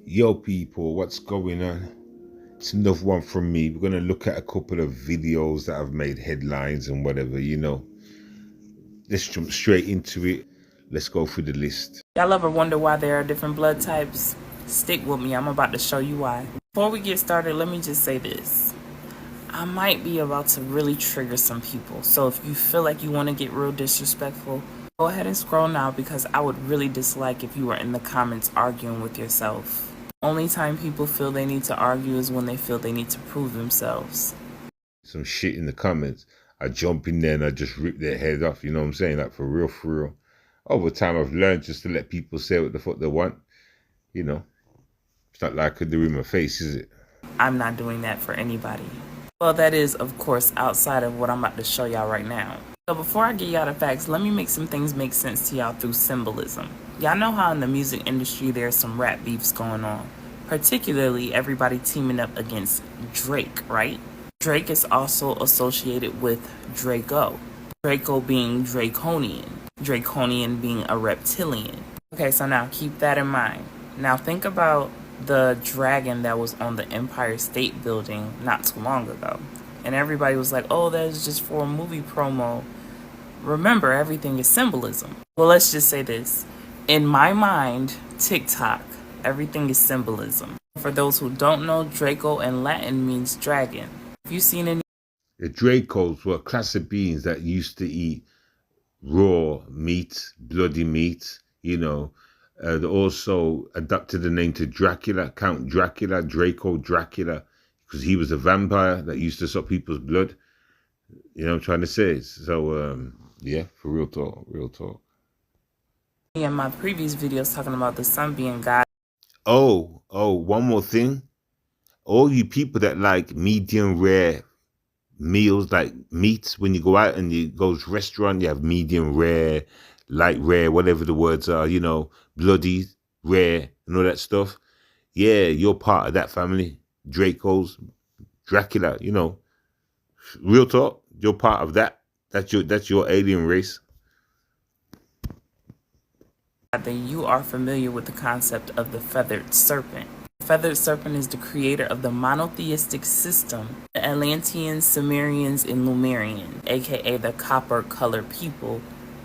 Yo people, what's going on? It's another one from me. We're going to look at a couple of videos that have made headlines and whatever, Let's jump straight into it. Let's go through the list. Y'all ever wonder why there are different blood types? Stick with me, I'm about to show you why. Before we get started, let me just say this. I might be about to really trigger some people, so if you feel like you want to get real disrespectful, go ahead and scroll now, because I would really dislike if you were in the comments arguing with yourself. Only time people feel they need to argue is when they feel they need to prove themselves. Some shit in the comments. I jump in there and I just rip their head off, you know what I'm saying? Like for real, for real. Over time I've learned just to let people say what the fuck they want, you know. It's not like I could do in my face, is it? I'm not doing that for anybody. Well, that is, of course, outside of what I'm about to show y'all right now. So before I get y'all the facts, let me make some things make sense to y'all through symbolism. Y'all know how in the music industry there's some rap beefs going on, particularly everybody teaming up against Drake, right? Drake is also associated with Draco. Draco being Draconian, Draconian being a reptilian. Okay, so now keep that in mind. Now think about the dragon that was on the Empire State Building not too long ago. And everybody was like, oh, that's just for a movie promo. Remember, everything is symbolism. Well, let's just say this. In my mind, TikTok, everything is symbolism. For those who don't know, Draco in Latin means dragon. Have you seen any? The Dracos were a class of beings that used to eat raw meat, bloody meat, They also adapted the name to Dracula, Count Dracula, Draco Dracula, because he was a vampire that used to suck people's blood. You know what I'm trying to say? So, yeah, for real talk, real talk. In my previous videos talking about the sun being God. Oh, one more thing. All you people that like medium rare meals, like meats, when you go out and you go to restaurant, you have medium rare, light rare, whatever the words are, bloody, rare, and all that stuff. Yeah, you're part of that family. Dracos, Dracula, real talk, you're part of that. That's your alien race. Then you are familiar with the concept of the feathered serpent. The feathered serpent is the creator of the monotheistic system, the Atlanteans, Sumerians, and Lemurians, aka the copper-colored people,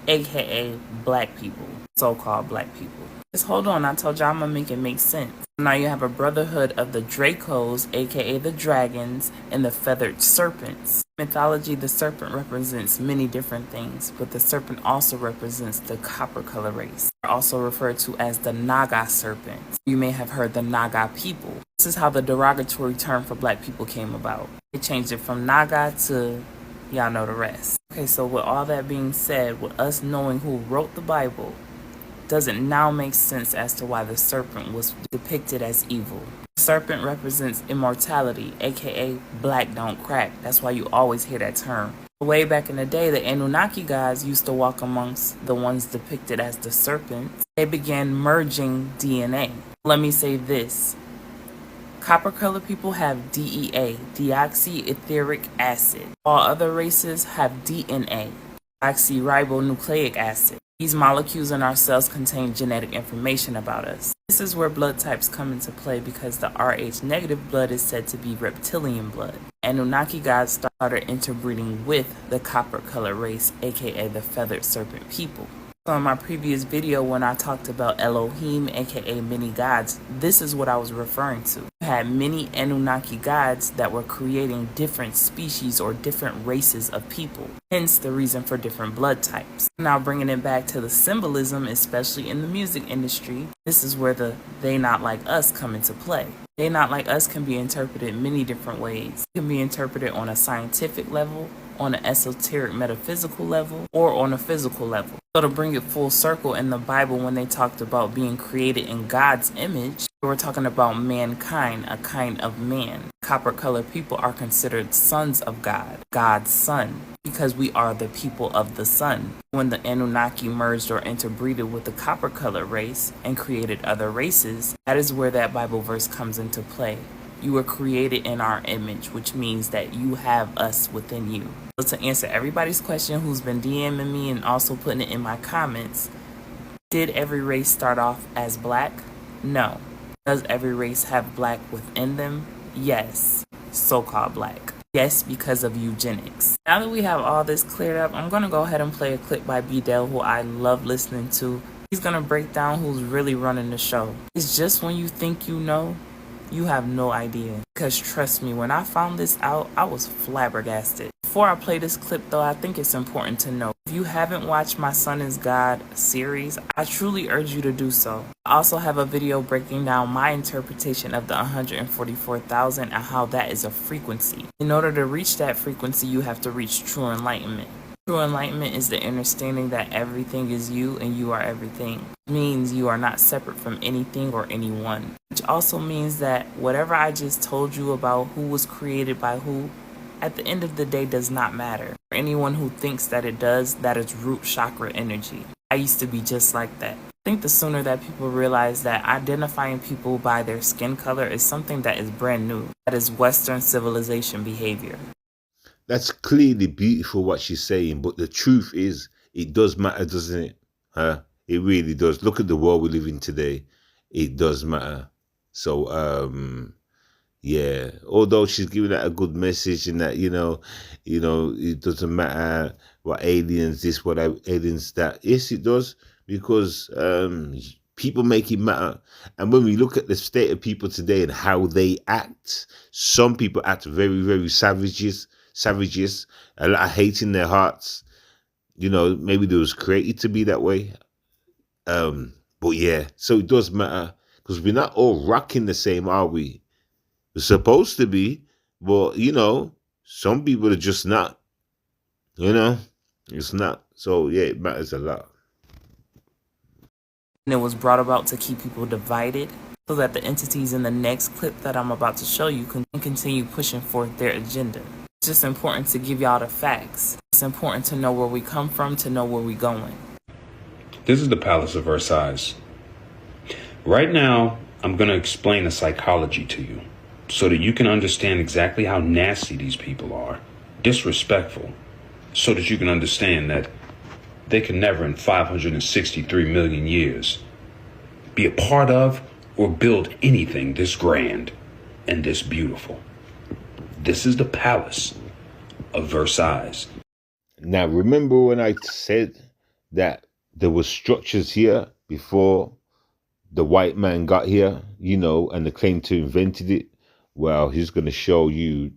aka black people, so-called black people. Just hold on, I told y'all I'm gonna make it make sense. Now you have a brotherhood of the Dracos, aka the dragons, and the feathered serpents. In mythology, the serpent represents many different things, but the serpent also represents the copper color race. They're also referred to as the Naga serpents. You may have heard the Naga people. This is how the derogatory term for black people came about. They changed it from Naga to y'all know the rest. Okay, so with all that being said, with us knowing who wrote the Bible, does it now make sense as to why the serpent was depicted as evil? The serpent represents immortality, aka black don't crack. That's why you always hear that term. Way back in the day, the Anunnaki gods used to walk amongst the ones depicted as the serpents. They began merging DNA. Let me say this. Copper-colored people have DEA, deoxyetheric acid. All other races have DNA, deoxyribonucleic acid. These molecules in our cells contain genetic information about us. This is where blood types come into play, because the Rh negative blood is said to be reptilian blood. Anunnaki gods started interbreeding with the copper-colored race, aka the feathered serpent people. So in my previous video, when I talked about Elohim, aka many gods, this is what I was referring to. You had many Anunnaki gods that were creating different species or different races of people, hence the reason for different blood types. Now bringing it back to the symbolism, especially in the music industry, this is where the they not like us come into play. They not like us can be interpreted many different ways. It can be interpreted on a scientific level, on an esoteric metaphysical level, or on a physical level. So to bring it full circle, in the Bible, when they talked about being created in God's image, they were talking about mankind, a kind of man. Copper-colored people are considered sons of God, God's son, because we are the people of the sun. When the Anunnaki merged or interbreeded with the copper-colored race and created other races, that is where that Bible verse comes into play. You were created in our image, which means that you have us within you. So to answer everybody's question who's been DMing me and also putting it in my comments, did every race start off as black? No. Does every race have black within them? Yes, so-called black. Yes, because of eugenics. Now that we have all this cleared up, I'm going to go ahead and play a clip by B-Dell, who I love listening to. He's going to break down who's really running the show. It's just when you think you know, you have no idea. Because trust me, when I found this out, I was flabbergasted. Before I play this clip though, I think it's important to know, if you haven't watched My Son is God series, I truly urge you to do so. I also have a video breaking down my interpretation of the 144,000 and how that is a frequency. In order to reach that frequency, you have to reach true enlightenment. True enlightenment is the understanding that everything is you and you are everything. It means you are not separate from anything or anyone. Which also means that whatever I just told you about who was created by who, at the end of the day does not matter. For anyone who thinks that it does, that is root chakra energy. I used to be just like that. I think the sooner that people realize that identifying people by their skin color is something that is brand new. That is Western civilization behavior. That's clearly beautiful what she's saying, but the truth is, it does matter, doesn't it? It really does. Look at the world we live in today. It does matter. So, yeah, although she's giving that a good message and that, you know, it doesn't matter what aliens this, what aliens that. Yes, it does, because people make it matter. And when we look at the state of people today and how they act, some people act very, very savages, a lot of hate in their hearts. You know, maybe they was created to be that way. But yeah, so it does matter, because we're not all rocking the same, are we? We're supposed to be, but, you know, some people are just not. You know, it's not. So, yeah, it matters a lot. And it was brought about to keep people divided so that the entities in the next clip that I'm about to show you can continue pushing forth their agenda. It's just important to give y'all the facts. It's important to know where we come from, to know where we're going. This is the Palace of Versailles. Right now, I'm going to explain the psychology to you, so that you can understand exactly how nasty these people are, disrespectful, so that you can understand that they can never in 563 million years be a part of or build anything this grand and this beautiful. This is the Palace of Versailles. Now, remember when I said that there were structures here before the white man got here, you know, and they claimed to invented it? Well, he's going to show you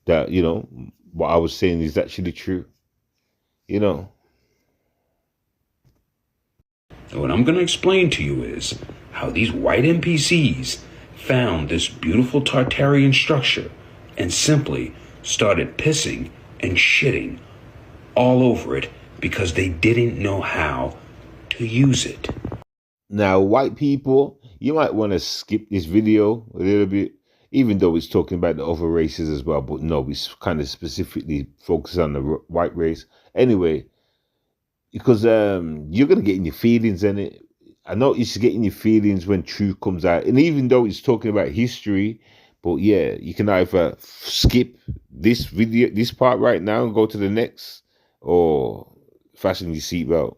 that, you know, what I was saying is actually true. You know. What I'm going to explain to you is how these white NPCs found this beautiful Tartarian structure and simply started pissing and shitting all over it because they didn't know how to use it. Now, white people, you might want to skip this video a little bit, even though it's talking about the other races as well. But no, we kind of specifically focus on the white race. Anyway, because you're going to get in your feelings, in it. I know it's getting your feelings when truth comes out. And even though it's talking about history, but yeah, you can either skip this video, this part right now and go to the next, or fasten your seatbelt.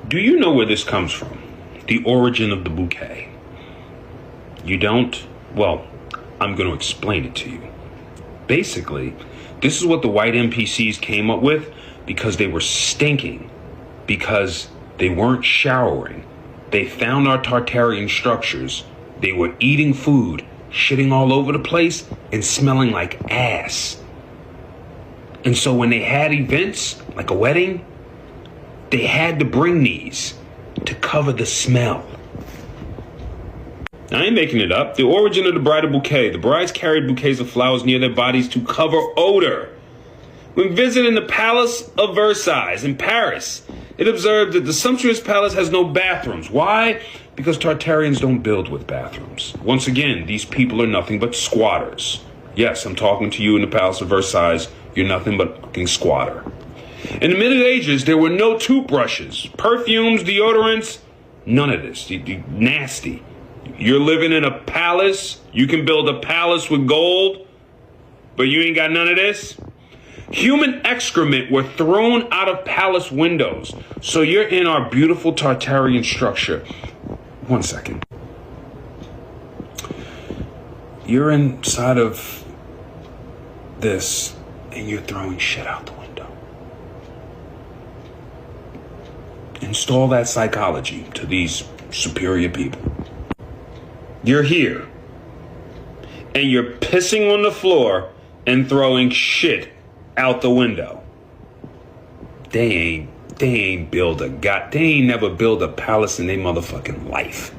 Do you know where this comes from? The origin of the bouquet? You don't? Well, I'm going to explain it to you. Basically, this is what the white NPCs came up with because they were stinking, because they weren't showering. They found our Tartarian structures. They were eating food, shitting all over the place, and smelling like ass. And so when they had events, like a wedding, they had to bring these to cover the smell. I ain't making it up. The origin of the bridal bouquet. The brides carried bouquets of flowers near their bodies to cover odor. When visiting the Palace of Versailles in Paris, it observed that the sumptuous palace has no bathrooms. Why? Because Tartarians don't build with bathrooms. Once again, these people are nothing but squatters. Yes, I'm talking to you in the Palace of Versailles. You're nothing but a fucking squatter. In the Middle Ages, there were no toothbrushes, perfumes, deodorants, none of this. Nasty. You're living in a palace. You can build a palace with gold, but you ain't got none of this. Human excrement were thrown out of palace windows. So you're in our beautiful Tartarian structure. One second. You're inside of this and you're throwing shit out the window. Install that psychology to these superior people. You're here and you're pissing on the floor and throwing shit out the window. They ain't never build a palace in their motherfucking life.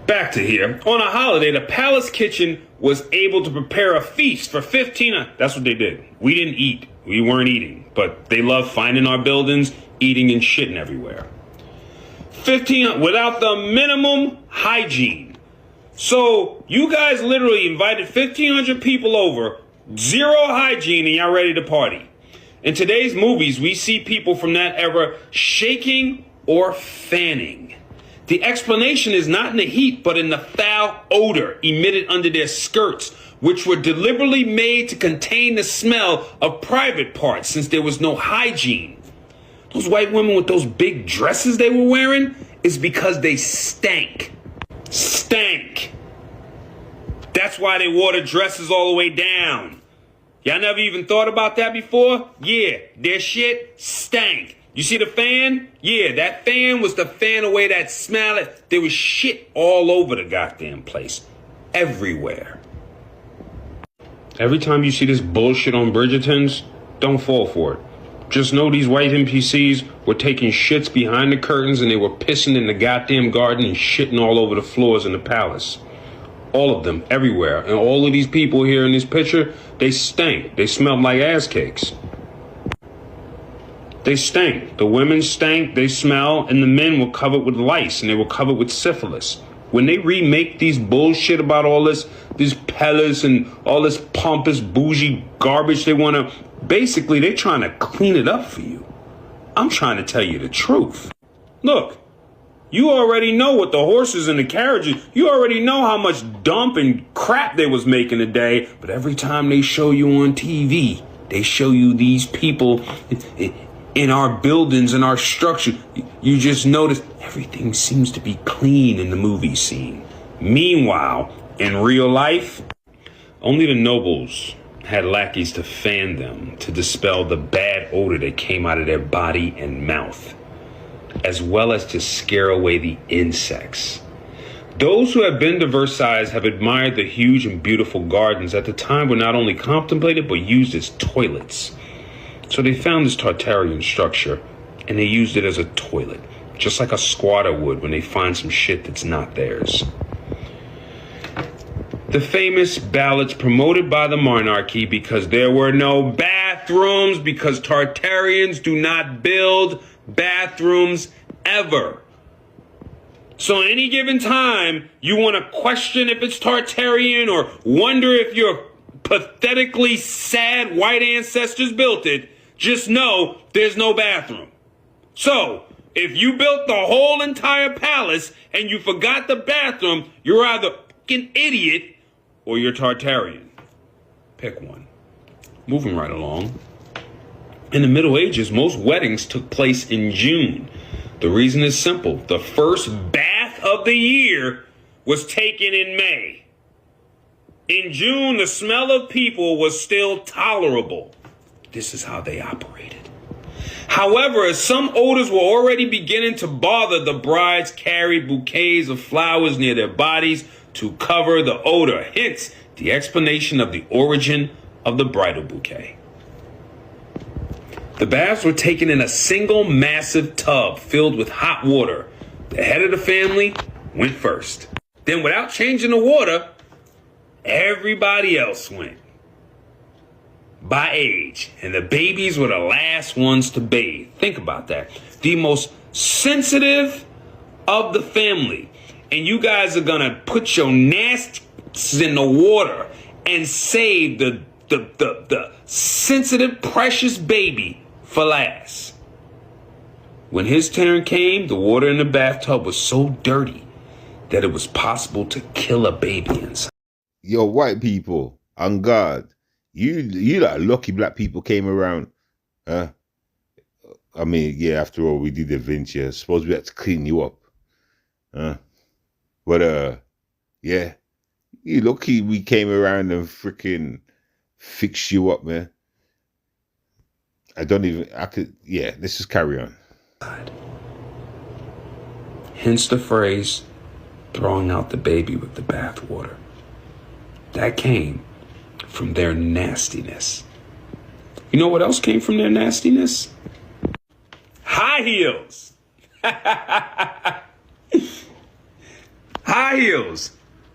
Back to here. On a holiday, the palace kitchen was able to prepare a feast for 15. That's what they did. We didn't eat. We weren't eating. But they love finding our buildings, eating and shitting everywhere. 15 without the minimum hygiene. So you guys literally invited 1,500 people over, zero hygiene, and y'all ready to party. In today's movies, we see people from that era shaking or fanning. The explanation is not in the heat, but in the foul odor emitted under their skirts, which were deliberately made to contain the smell of private parts since there was no hygiene. Those white women with those big dresses they were wearing is because they stank. Stank. That's why they wore the dresses all the way down. Y'all never even thought about that before? Yeah, their shit stank. You see the fan? Yeah, that fan was to fan away that smell. There was shit all over the goddamn place. Everywhere. Every time you see this bullshit on Bridgerton's, don't fall for it. Just know these white NPCs were taking shits behind the curtains and they were pissing in the goddamn garden and shitting all over the floors in the palace. All of them, everywhere. And all of these people here in this picture, they stank. They smelled like ass cakes. They stank. The women stank, they smell, and the men were covered with lice and they were covered with syphilis. When they remake these bullshit about all this palace and all this pompous, bougie garbage they want to, basically they're trying to clean it up for you. I'm trying to tell you the truth. Look. You already know what the horses and the carriages, you already know how much dump and crap they was making a day. But every time they show you on TV, they show you these people in our buildings and our structure. You just notice everything seems to be clean in the movie scene. Meanwhile, in real life, only the nobles had lackeys to fan them to dispel the bad odor that came out of their body and mouth, as well as to scare away the insects. Those who have been to Versailles have admired the huge and beautiful gardens at the time were not only contemplated but used as toilets. So they found this Tartarian structure and they used it as a toilet, just like a squatter would when they find some shit that's not theirs. The famous ballads promoted by the monarchy because there were no bathrooms, because Tartarians do not build bathrooms ever. So at any given time, you want to question if it's Tartarian or wonder if your pathetically sad white ancestors built it, just know there's no bathroom. So if you built the whole entire palace and you forgot the bathroom, you're either an idiot or you're Tartarian. Pick one. Moving right along. In the Middle Ages, most weddings took place in June. The reason is simple. The first bath of the year was taken in May. In June, the smell of people was still tolerable. This is how they operated. However, as some odors were already beginning to bother, the brides carried bouquets of flowers near their bodies to cover the odor. Hence, the explanation of the origin of the bridal bouquet. The baths were taken in a single massive tub filled with hot water. The head of the family went first. Then, without changing the water, everybody else went. By age, and the babies were the last ones to bathe. Think about that. The most sensitive of the family. And you guys are gonna put your nasties in the water and save the sensitive, precious baby for last. When his turn came, the water in the bathtub was so dirty that it was possible to kill a baby inside. Yo, white people, on God, You like lucky black people came around, huh? I mean, yeah. After all, we did adventure. I suppose we had to clean you up, huh? But yeah. You lucky we came around and freaking fixed you up, man. Yeah. Let's just carry on. Hence the phrase, throwing out the baby with the bathwater. That came from their nastiness. You know what else came from their nastiness? High heels. High heels.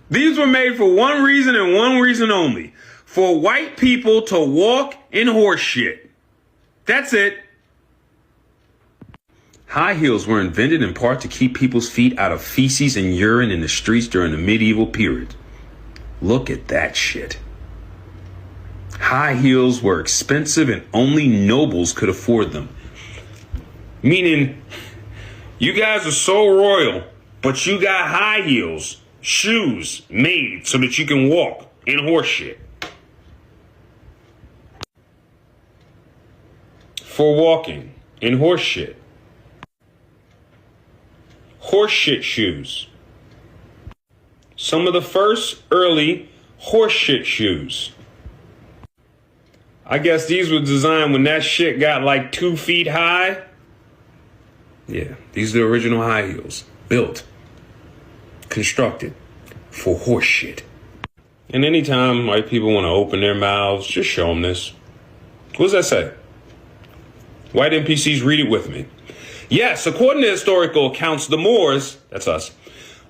These were made for one reason and one reason only. For white people to walk in horse shit. That's it. High heels were invented in part to keep people's feet out of feces and urine in the streets during the medieval period. Look at that shit. High heels were expensive and only nobles could afford them. Meaning, you guys are so royal, but you got high heels, shoes made so that you can walk in horse shit. For walking in horse shit. Horse shit shoes. Some of the first early horse shit shoes. I guess these were designed when that shit got like 2 feet high. Yeah, these are the original high heels. Built, constructed for horse shit. And anytime white people want to open their mouths, just show them this. What does that say? White NPCs, read it with me. Yes, according to historical accounts, the Moors, that's us,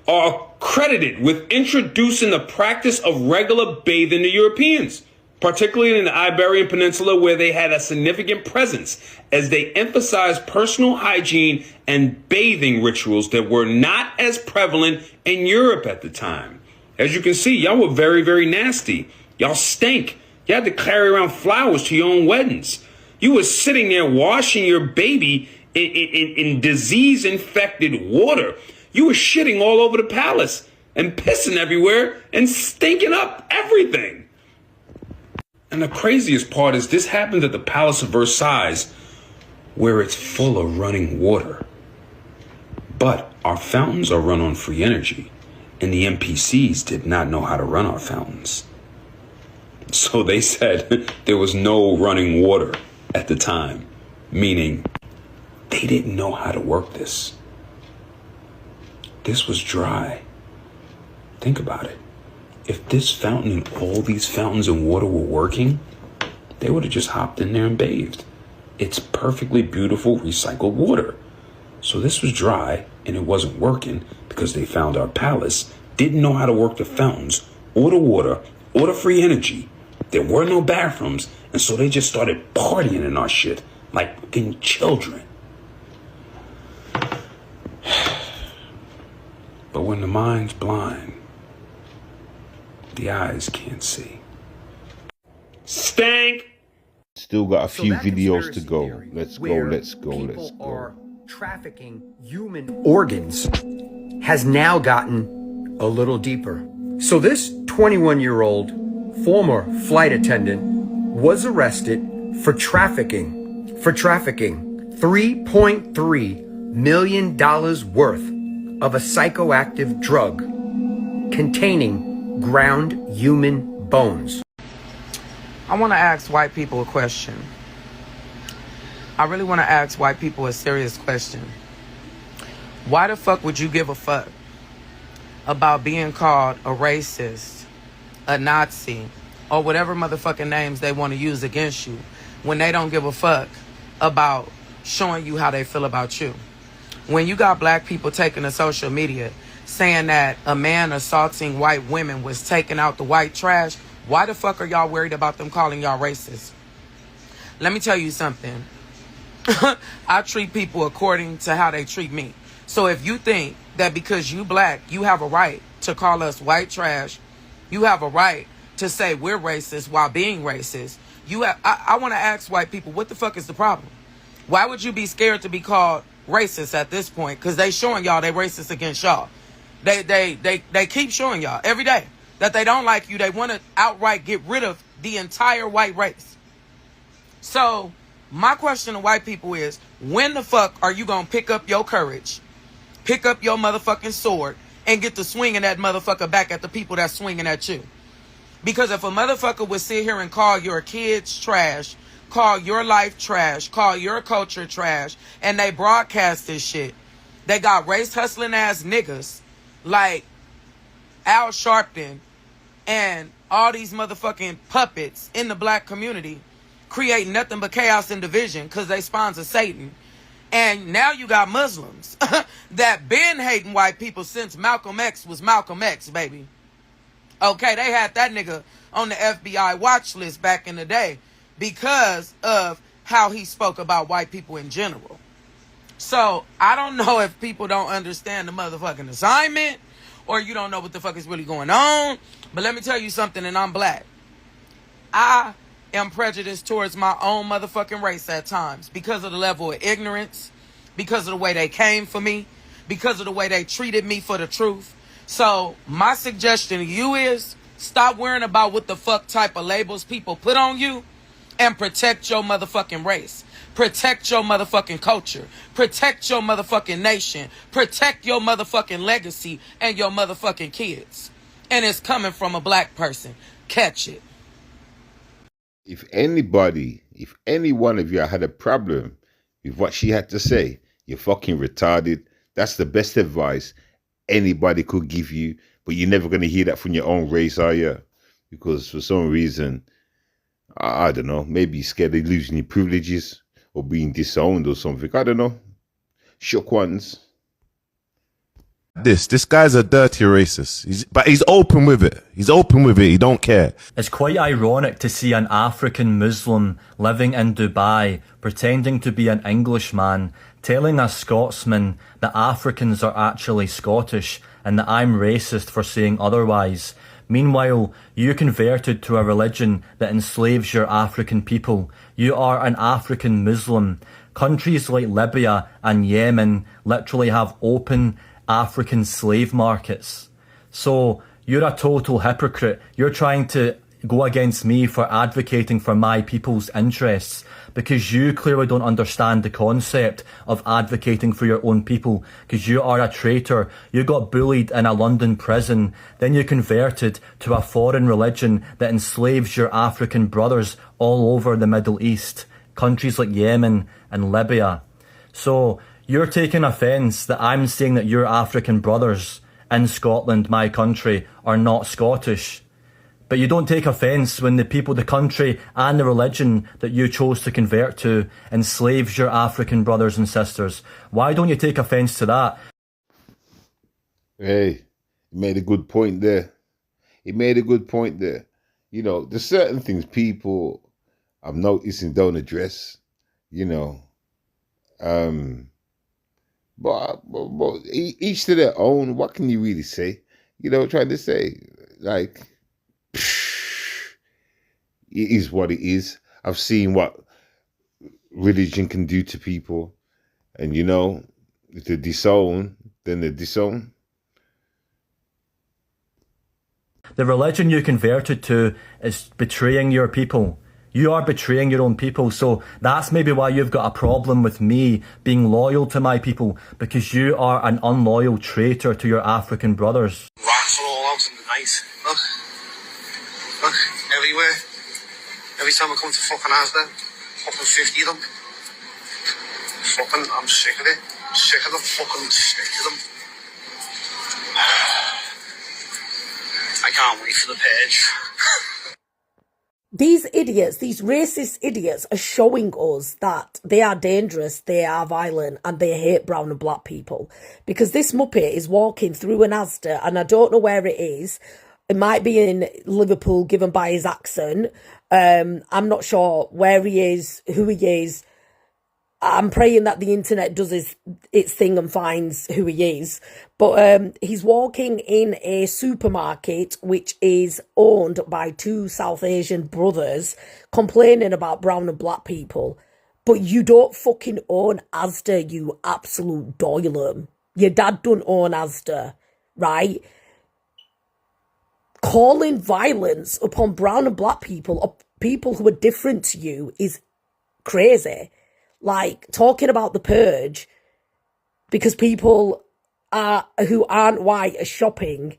are credited with introducing the practice of regular bathing to Europeans, particularly in the Iberian Peninsula, where they had a significant presence, as they emphasized personal hygiene and bathing rituals that were not as prevalent in Europe at the time. As you can see, y'all were very, very nasty. Y'all stink. You had to carry around flowers to your own weddings. You were sitting there washing your baby in disease-infected water. You were shitting all over the palace and pissing everywhere and stinking up everything. And the craziest part is this happened at the Palace of Versailles, where it's full of running water. But our fountains are run on free energy, and the NPCs did not know how to run our fountains. So they said there was no running water at the time, meaning they didn't know how to work this. This was dry. Think about it. If this fountain and all these fountains and water were working, they would have just hopped in there and bathed. It's perfectly beautiful recycled water. So this was dry and it wasn't working because they found our palace, didn't know how to work the fountains or the water or the free energy. There were no bathrooms, and so they just started partying in our shit like fucking children. But when the mind's blind, the eyes can't see. Stank! Still got a few videos to go. Theory, Let's go. People are trafficking human organs has now gotten a little deeper. So this 21-year-old former flight attendant was arrested for trafficking $3.3 million worth of a psychoactive drug containing ground human bones. I want to ask white people a question. I really want to ask white people a serious question. Why the fuck would you give a fuck about being called a racist, a Nazi, or whatever motherfucking names they want to use against you when they don't give a fuck about showing you how they feel about you? When you got black people taking to social media saying that a man assaulting white women was taking out the white trash, why the fuck are y'all worried about them calling y'all racist? Let me tell you something. I treat people according to how they treat me. So if you think that because you black, you have a right to call us white trash, you have a right to say we're racist while being racist, I want to ask white people, what the fuck is the problem? Why would you be scared to be called racist at this point? Because they showing y'all they racist against y'all. They keep showing y'all every day that they don't like you. They want to outright get rid of the entire white race. So my question to white people is, when the fuck are you gonna pick up your courage, pick up your motherfucking sword, and get to swinging that motherfucker back at the people that's swinging at you? Because if a motherfucker would sit here and call your kids trash, call your life trash, call your culture trash, and they broadcast this shit, they got race hustling ass niggas like Al Sharpton and all these motherfucking puppets in the black community create nothing but chaos and division because they sponsor Satan. And now you got Muslims that been hating white people since Malcolm X was Malcolm X, baby. Okay, they had that nigga on the FBI watch list back in the day because of how he spoke about white people in general. So I don't know if people don't understand the motherfucking assignment or you don't know what the fuck is really going on. But let me tell you something, and I'm black. I am prejudiced towards my own motherfucking race at times because of the level of ignorance, because of the way they came for me, because of the way they treated me for the truth. So my suggestion to you is stop worrying about what the fuck type of labels people put on you and protect your motherfucking race. Protect your motherfucking culture. Protect your motherfucking nation. Protect your motherfucking legacy and your motherfucking kids. And it's coming from a black person. Catch it. If any one of you had a problem with what she had to say, you're fucking retarded. That's the best advice anybody could give you, but you're never going to hear that from your own race, are you? Because for some reason, I don't know, maybe you're scared of losing your privileges or being disowned or something. I don't know. Shook ones. This guy's a dirty racist. But he's open with it. He's open with it. He don't care. It's quite ironic to see an African Muslim living in Dubai pretending to be an Englishman, telling a Scotsman that Africans are actually Scottish and that I'm racist for saying otherwise. Meanwhile, you converted to a religion that enslaves your African people. You are an African Muslim. Countries like Libya and Yemen literally have open African slave markets. So you're a total hypocrite. You're trying to go against me for advocating for my people's interests because you clearly don't understand the concept of advocating for your own people, because you are a traitor. You got bullied in a London prison, then you converted to a foreign religion that enslaves your African brothers all over the Middle East, countries like Yemen and Libya. So you're taking offence that I'm saying that your African brothers in Scotland, my country, are not Scottish. But you don't take offence when the people, the country and the religion that you chose to convert to enslaves your African brothers and sisters. Why don't you take offence to that? Hey, he made a good point there. You know, there's certain things people I'm noticing don't address, you know. But each to their own. What can you really say? You know, trying to say, like, it is what it is. I've seen what religion can do to people. And, you know, if they disown, then they disown. The religion you converted to is betraying your people. You are betraying your own people, so that's maybe why you've got a problem with me being loyal to my people, because you are an unloyal traitor to your African brothers. Rats are all out in the night. Look, everywhere. Every time I come to fucking Asda, fucking 50 of them. Fucking, I'm sick of it. Sick of them, fucking sick of them. I can't wait for the purge. These idiots, these racist idiots, are showing us that they are dangerous, they are violent, and they hate brown and black people. Because this muppet is walking through an Asda, and I don't know where it is. It might be in Liverpool, given by his accent. I'm not sure where he is, who he is. I'm praying that the internet does its thing and finds who he is. But he's walking in a supermarket which is owned by two South Asian brothers, complaining about brown and black people. But you don't fucking own Asda, you absolute doylem. Your dad don't own Asda, right? calling violence upon brown and black people or people who are different to you is crazy. Like, talking about the purge because people who aren't white are shopping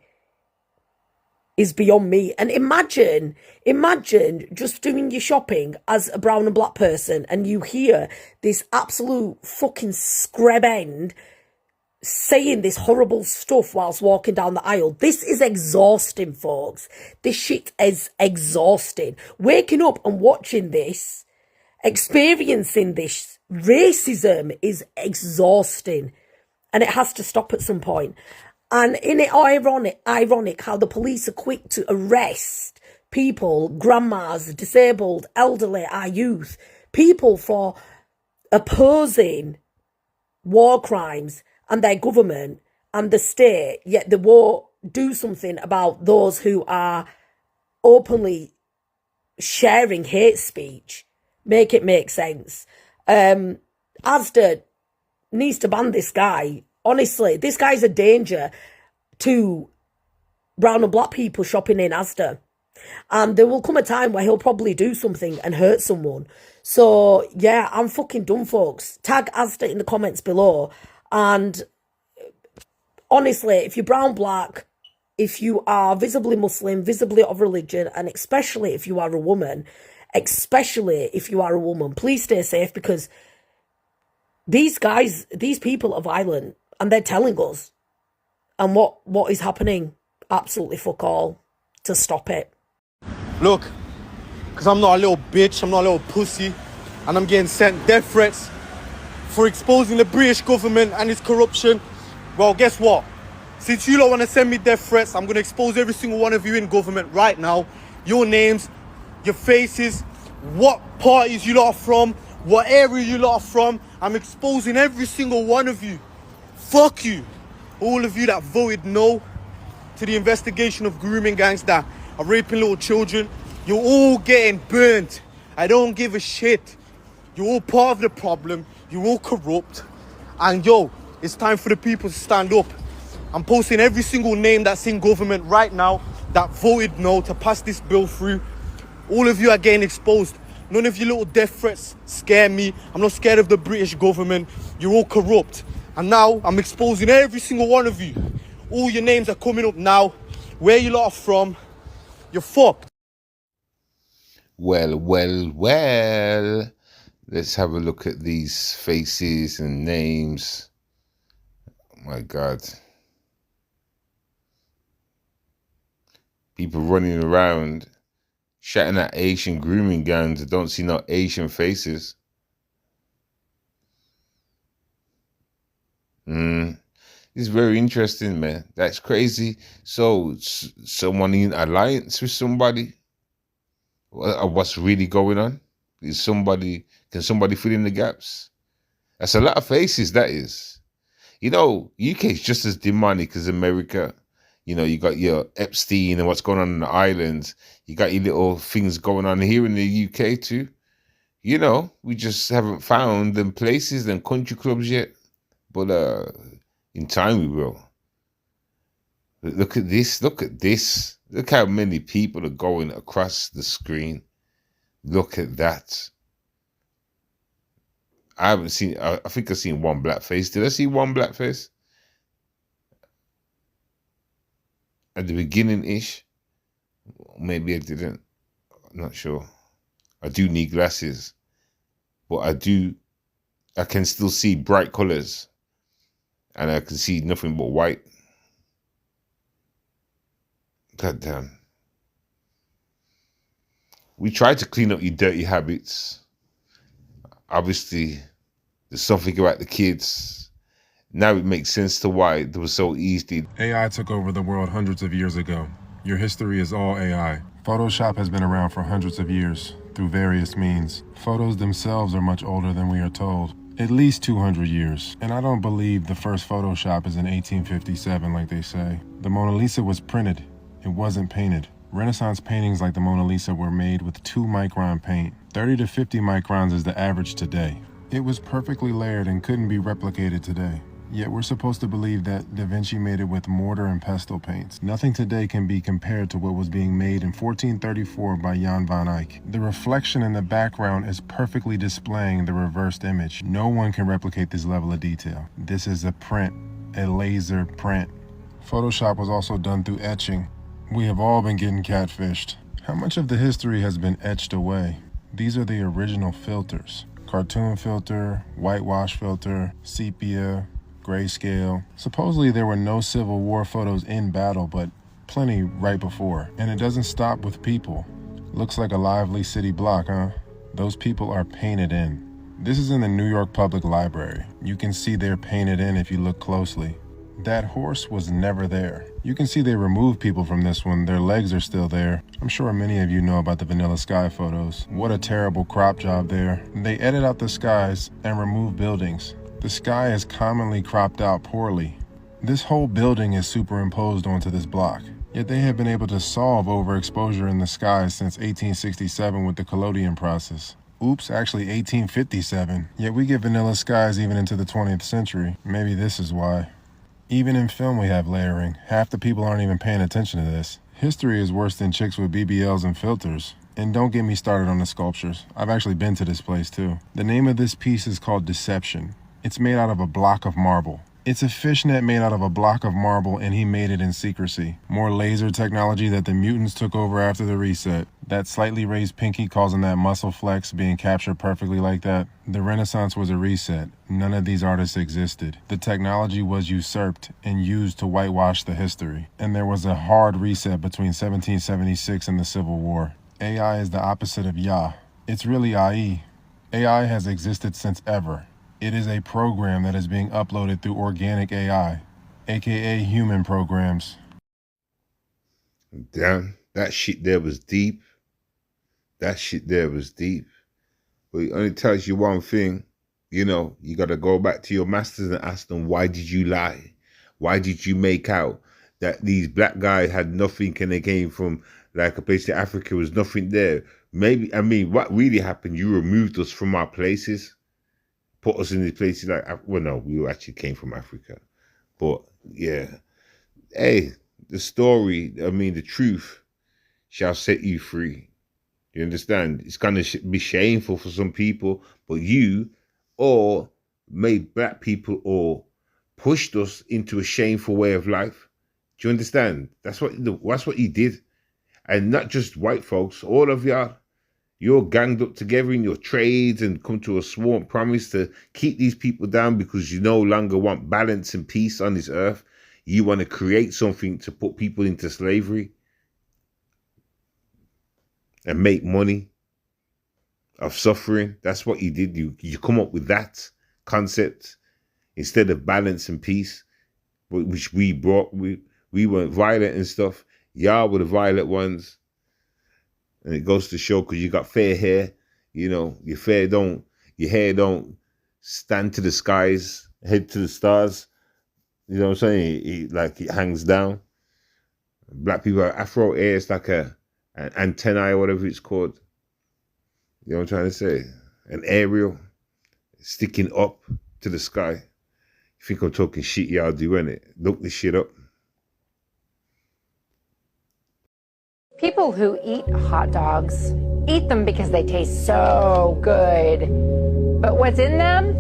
is beyond me. And imagine just doing your shopping as a brown and black person and you hear this absolute fucking scrub end saying this horrible stuff whilst walking down the aisle. This is exhausting, folks. This shit is exhausting. Waking up and watching this, experiencing this racism is exhausting. And it has to stop at some point. And isn't it ironic how the police are quick to arrest people, grandmas, disabled, elderly, our youth, people for opposing war crimes and their government and the state, yet they won't do something about those who are openly sharing hate speech. Make it make sense. Asda needs to ban this guy. Honestly, this guy's a danger to brown and black people shopping in Asda. And there will come a time where he'll probably do something and hurt someone. So, yeah, I'm fucking done, folks. Tag Asda in the comments below. And honestly, if you're brown, black, if you are visibly Muslim, visibly of religion, and especially if you are a woman, please stay safe, because these guys, these people are violent and they're telling us. And what is happening? Absolutely fuck all to stop it. Look, because I'm not a little bitch, I'm not a little pussy, and I'm getting sent death threats for exposing the British government and its corruption. Well, guess what? Since you don't want to send me death threats, I'm going to expose every single one of you in government right now. Your names, your faces, what parties you lot are from, what area you lot are from. I'm exposing every single one of you. Fuck you. All of you that voted no to the investigation of grooming gangs that are raping little children. You're all getting burnt. I don't give a shit. You're all part of the problem. You're all corrupt. And yo, it's time for the people to stand up. I'm posting every single name that's in government right now that voted no to pass this bill through. All of you are getting exposed. None of your little death threats scare me. I'm not scared of the British government. You're all corrupt. And now I'm exposing every single one of you. All your names are coming up now. Where you lot are from, you're fucked. Well. Let's have a look at these faces and names. Oh my God. People running around shouting at Asian grooming gangs that don't see no Asian faces. It's very interesting, man. That's crazy. So, someone in alliance with somebody? What's really going on? Can somebody fill in the gaps? That's a lot of faces, that is. You know, UK is just as demonic as America. You know, you got your Epstein and what's going on in the islands. You got your little things going on here in the UK too. You know, we just haven't found them places, them country clubs yet. But in time we will. But look at this. Look how many people are going across the screen. Look at that. I haven't seen, I think I've seen one black face. Did I see one black face? At the beginning-ish? Maybe I didn't. I'm not sure. I do need glasses. But I can still see bright colours. And I can see nothing but white. God damn. We tried to clean up your dirty habits. Obviously, there's something about the kids. Now it makes sense to why they were so easy. AI took over the world hundreds of years ago. Your history is all AI. Photoshop has been around for hundreds of years through various means. Photos themselves are much older than we are told. At least 200 years. And I don't believe the first Photoshop is in 1857 like they say. The Mona Lisa was printed. It wasn't painted. Renaissance paintings like the Mona Lisa were made with 2-micron paint. 30 to 50 microns is the average today. It was perfectly layered and couldn't be replicated today. Yet we're supposed to believe that Da Vinci made it with mortar and pestle paints. Nothing today can be compared to what was being made in 1434 by Jan van Eyck. The reflection in the background is perfectly displaying the reversed image. No one can replicate this level of detail. This is a print, a laser print. Photoshop was also done through etching. We have all been getting catfished. How much of the history has been etched away? These are the original filters. Cartoon filter, whitewash filter, sepia, grayscale. Supposedly there were no Civil War photos in battle, but plenty right before. And it doesn't stop with people. Looks like a lively city block, huh? Those people are painted in. This is in the New York Public Library. You can see they're painted in if you look closely. That horse was never there. You can see they removed people from this one. Their legs are still there. I'm sure many of you know about the Vanilla Sky photos. What a terrible crop job there. They edit out the skies and remove buildings. The sky is commonly cropped out poorly. This whole building is superimposed onto this block. Yet they have been able to solve overexposure in the skies since 1867 with the collodion process. Oops, actually 1857. Yet we get vanilla skies even into the 20th century. Maybe this is why. Even in film we have layering. Half the people aren't even paying attention to this. History is worse than chicks with BBLs and filters. And don't get me started on the sculptures. I've actually been to this place too. The name of this piece is called Deception. It's made out of a block of marble. It's a fishnet made out of a block of marble, and he made it in secrecy. More laser technology that the mutants took over after the reset. That slightly raised pinky causing that muscle flex being captured perfectly like that. The Renaissance was a reset. None of these artists existed. The technology was usurped and used to whitewash the history. And there was a hard reset between 1776 and the Civil War. AI is the opposite of Yah. It's really AI. AI has existed since ever. It is a program that is being uploaded through organic AI, aka human programs. Damn, that shit there was deep. That shit there was deep. But it only tells you one thing. You know, you got to go back to your masters and ask them, why did you lie? Why did you make out that these black guys had nothing and they came from like a place in Africa, was nothing there? Maybe, I mean, what really happened, you removed us from our places. Put us in these places like, well, no, we actually came from Africa. But yeah, hey, the story, I mean, the truth shall set you free. You understand? It's going to be shameful for some people, but you or made black people or pushed us into a shameful way of life. Do you understand? That's what he did. And not just white folks, all of y'all. You're ganged up together in your trades and come to a sworn promise to keep these people down because you no longer want balance and peace on this earth. You want to create something to put people into slavery and make money of suffering. That's what you did. You come up with that concept instead of balance and peace, which we brought. We weren't violent and stuff. Y'all were the violent ones. And it goes to show, because you got fair hair, you know, your hair don't stand to the skies, head to the stars. You know what I'm saying? It hangs down. Black people have afro hair. It's like an antennae or whatever it's called. You know what I'm trying to say? An aerial sticking up to the sky. You think I'm talking shit? Y'all do, innit? Look this shit up. People who eat hot dogs eat them because they taste so good, but what's in them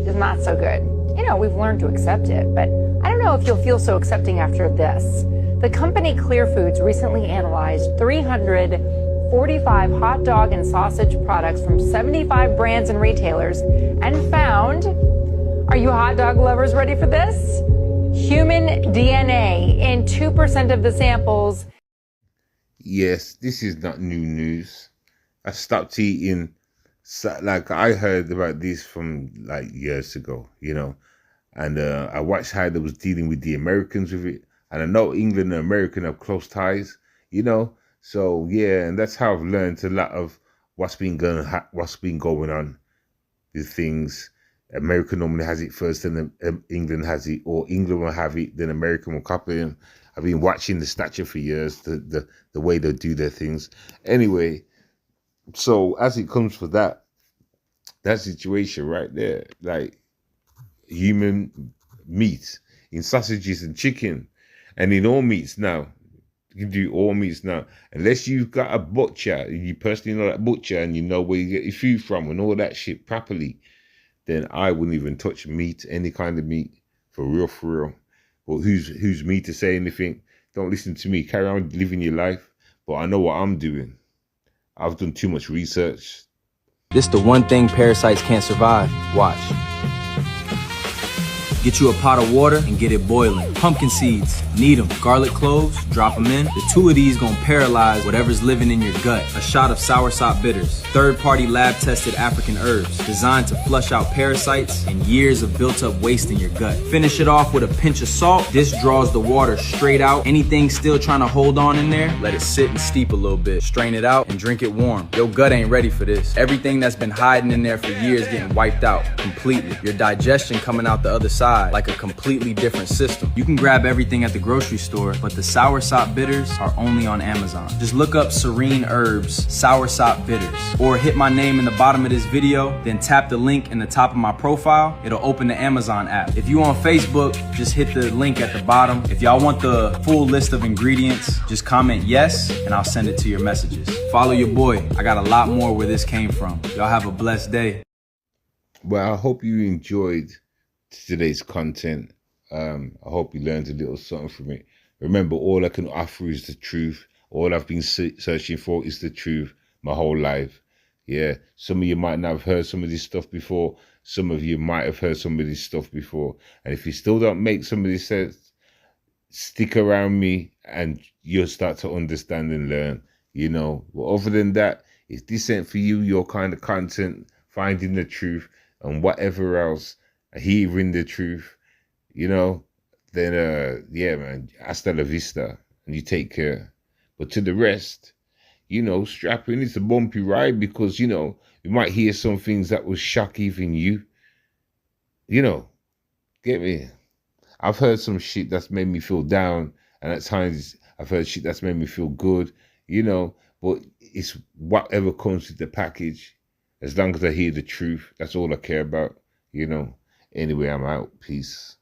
is not so good. You know, we've learned to accept it, but I don't know if you'll feel so accepting after this. The company Clear Foods recently analyzed 345 hot dog and sausage products from 75 brands and retailers and found, are you hot dog lovers ready for this? Human DNA in 2% of the samples. Yes, this is not new news. I stopped eating, like I heard about this from like years ago, you know, and I watched how they was dealing with the Americans with it. And I know England and America have close ties, you know, so yeah, and that's how I've learned a lot of what's been going on with things. America normally has it first, and then England has it, or England will have it, then America will copy them. I've been watching the stature for years, the way they do their things. Anyway, so as it comes for that situation right there, like human meat, in sausages and chicken, and in all meats now. You can do all meats now. Unless you've got a butcher, you personally know that butcher and you know where you get your food from and all that shit properly, then I wouldn't even touch meat, any kind of meat, for real, for real. But who's me to say anything? Don't listen to me. Carry on living your life. But I know what I'm doing. I've done too much research. This the one thing parasites can't survive. Watch. Get you a pot of water and get it boiling. Pumpkin seeds, need them. Garlic cloves, drop them in. The two of these gonna paralyze whatever's living in your gut. A shot of soursop bitters. Third-party lab-tested African herbs designed to flush out parasites and years of built-up waste in your gut. Finish it off with a pinch of salt. This draws the water straight out. Anything still trying to hold on in there, let it sit and steep a little bit. Strain it out and drink it warm. Your gut ain't ready for this. Everything that's been hiding in there for years getting wiped out completely. Your digestion coming out the other side like a completely different system. You can grab everything at the grocery store, but the soursop bitters are only on Amazon. Just look up Serene Herbs soursop bitters, or hit my name in the bottom of this video, then tap the link in the top of my profile. It'll open the Amazon app. If you on Facebook, just hit the link at the bottom. If y'all want the full list of ingredients, just comment yes, and I'll send it to your messages. Follow your boy. I got a lot more where this came from. Y'all have a blessed day. Well, I hope you enjoyed today's content. I hope you learned a little something from it. Remember, all I can offer is the truth. All I've been searching for is the truth my whole life. Yeah, some of you might not have heard some of this stuff before. Some of you might have heard some of this stuff before. And if you still don't make some of this sense, stick around me and you'll start to understand and learn, you know. But other than that, if this ain't for you, your kind of content, finding the truth and whatever else, hearing the truth, you know, then yeah, man, hasta la vista, and you take care. But to the rest, you know, strap in. It's a bumpy ride because, you know, you might hear some things that will shock even you. You know, get me? I've heard some shit that's made me feel down, and at times I've heard shit that's made me feel good, you know, but it's whatever comes with the package. As long as I hear the truth, that's all I care about, you know. Anyway, I'm out. Peace.